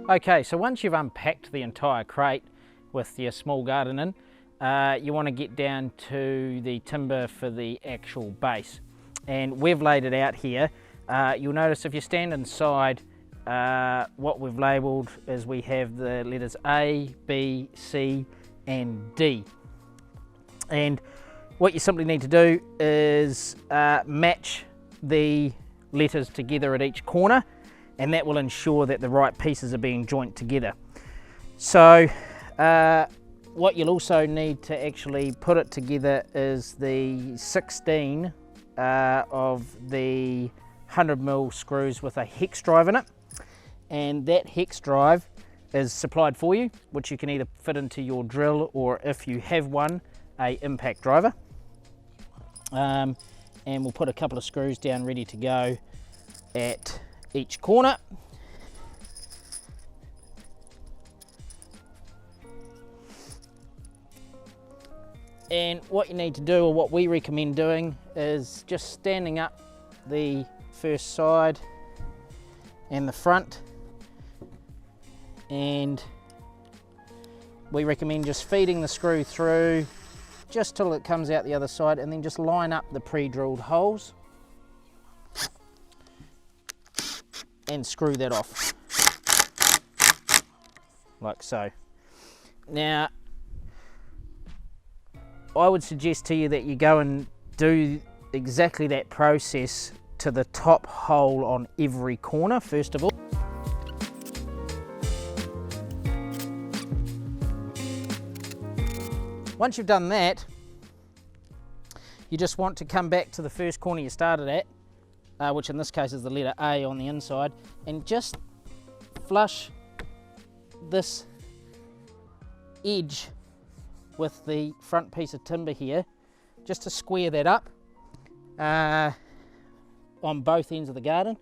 Okay, so once you've unpacked the entire crate with your small garden in, you want to get down to the timber for the actual base. And we've laid it out here. You'll notice if you stand inside, what we've labelled is we have the letters A, B, C and D. And what you simply need to do is match the letters together at each corner, and that will ensure that the right pieces are being joined together. So what you'll also need to actually put it together is the 16 of the 100mm screws with a hex drive in it, and that hex drive is supplied for you, which you can either fit into your drill or, if you have one, a impact driver. And we'll put a couple of screws down ready to go at each corner. And what you need to do, or what we recommend doing, is just standing up the first side and the front, and we recommend just feeding the screw through just till it comes out the other side, and then just line up the pre-drilled holes and screw that off like so. Now I would suggest to you that you go and do exactly that process to the top hole on every corner first of all. Once you've done that, you just want to come back to the first corner you started at, which in this case is the letter A on the inside, and just flush this edge with the front piece of timber here, just to square that up on both ends of the garden.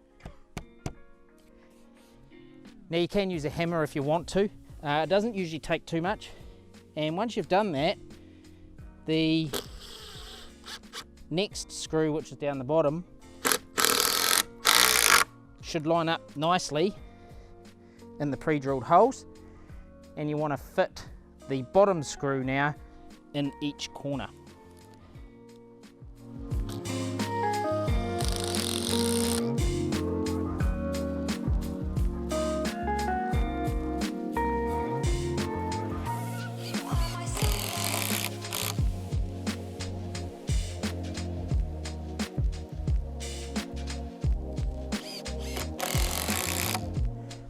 Now you can use a hammer if you want to. It doesn't usually take too much. And once you've done that, the next screw, which is down the bottom, should line up nicely in the pre-drilled holes, and you want to fit the bottom screw now in each corner.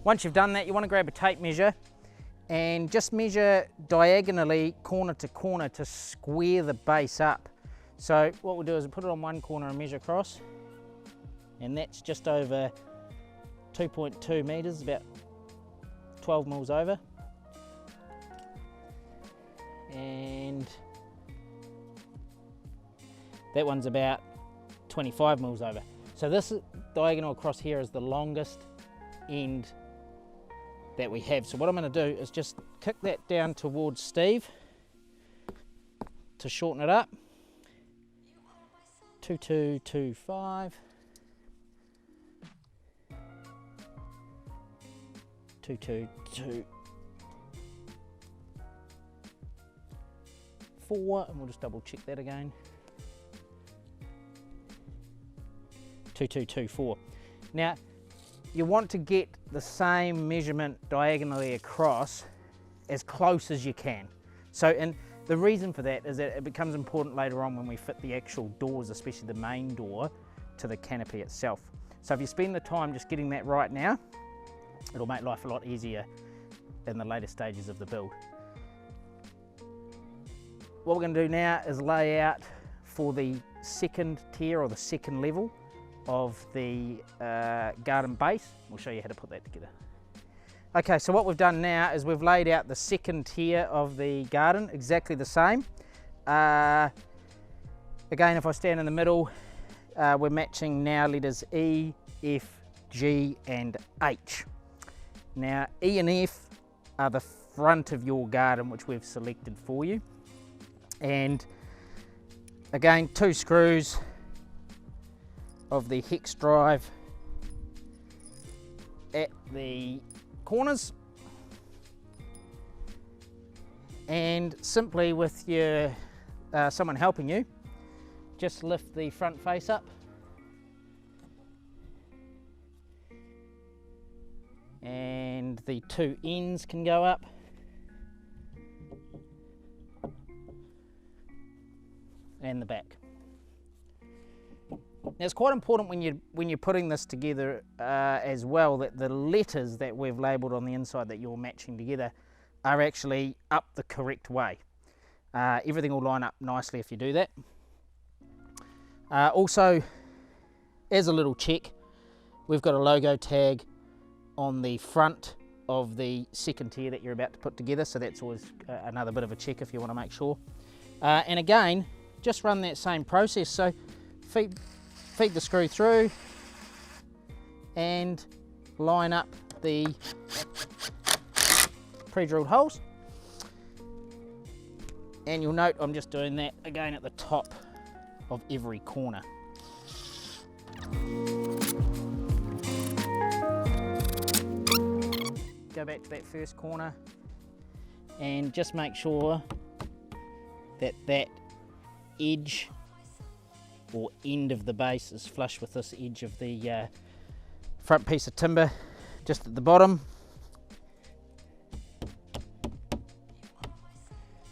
Once you've done that, you want to grab a tape measure and just measure diagonally corner to corner to square the base up. So what we'll do is we'll put it on one corner and measure across, and that's just over 2.2 meters, about 12 mils over. And that one's about 25 mils over. So this diagonal across here is the longest end that we have. So what I'm going to do is just kick that down towards Steve to shorten it up. 2225, 2224, and we'll just double check that again. 2224. Now you want to get the same measurement diagonally across as close as you can. So, and the reason for that is that it becomes important later on when we fit the actual doors, especially the main door, to the canopy itself. So if you spend the time just getting that right now, it'll make life a lot easier in the later stages of the build. What we're going to do now is lay out for the second tier, or the second level of the garden base. We'll show you how to put that together. Okay, so what we've done now is we've laid out the second tier of the garden exactly the same. Again, if I stand in the middle, we're matching now letters E, F, G and H. Now E and F are the front of your garden, which we've selected for you. And again, 2 screws of the hex drive at the corners, And simply with your someone helping you, just lift the front face up and the two ends can go up. And the back. Now it's quite important when you're putting this together as well, that the letters that we've labelled on the inside that you're matching together are actually up the correct way. Everything will line up nicely if you do that. Also, as a little check, we've got a logo tag on the front of the second tier that you're about to put together, so that's always another bit of a check if you want to make sure. And again, just run that same process. So feed the screw through and line up the pre-drilled holes. And you'll note I'm just doing that again at the top of every corner. Go back to that first corner and just make sure that that edge or end of the base is flush with this edge of the front piece of timber just at the bottom.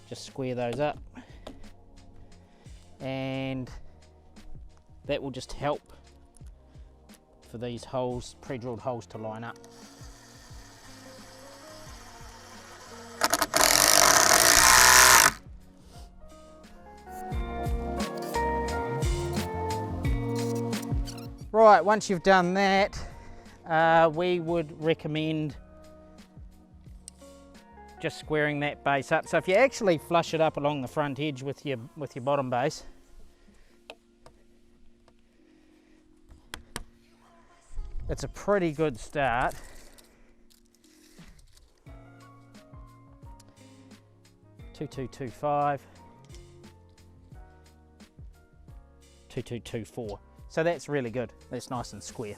Just square those up, and that will just help for these holes, pre-drilled holes, to line up. Right, once you've done that, we would recommend just squaring that base up. So if you actually flush it up along the front edge with your bottom base, it's a pretty good start. Two, 2, 2, 5, 2, 2, 2, 4. So that's really good. That's nice and square.